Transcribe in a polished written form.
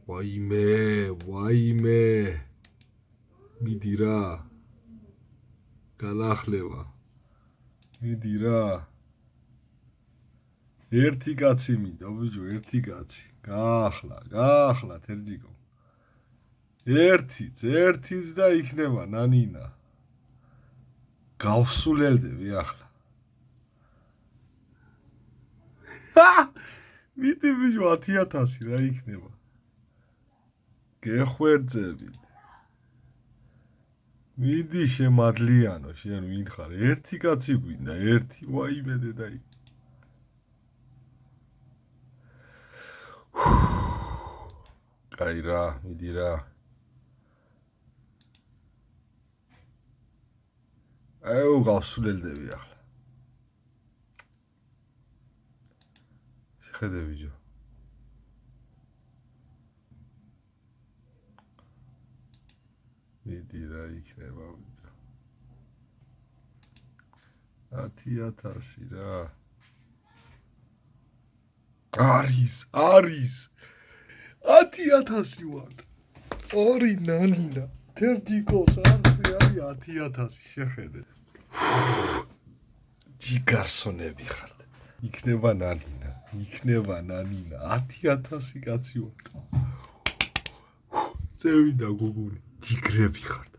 ვაიმე მიდი რა განახლება მიდი რა ერთი კაცი მინდა ბიჭო ერთი კაცი გაახლა თერჯიკო ერთიც და იქნება ნანინა გავსულელდები ახლა მიდი ბიჭო 10,000 რა იქნება გეხვერძებით მიდი შემადლიანო შენ ვინ ხარ ერთი კაცი გვინდა ერთი ვაიმე დედაი კაი რა მიდი რა აუ გავსულელდები ახლა შეხედე ბიჭო მიდი რა იქნება ბიჭო 10,000 რა არის 10,000 ვარ ორი ნანინა თერჯიკოს არზე არის 10,000 შეხედე ჯიგარსონები ხართ იქნება ნანინა 10,000 კაცი ვარ წევიდა გუგური ჯიგრები ხართ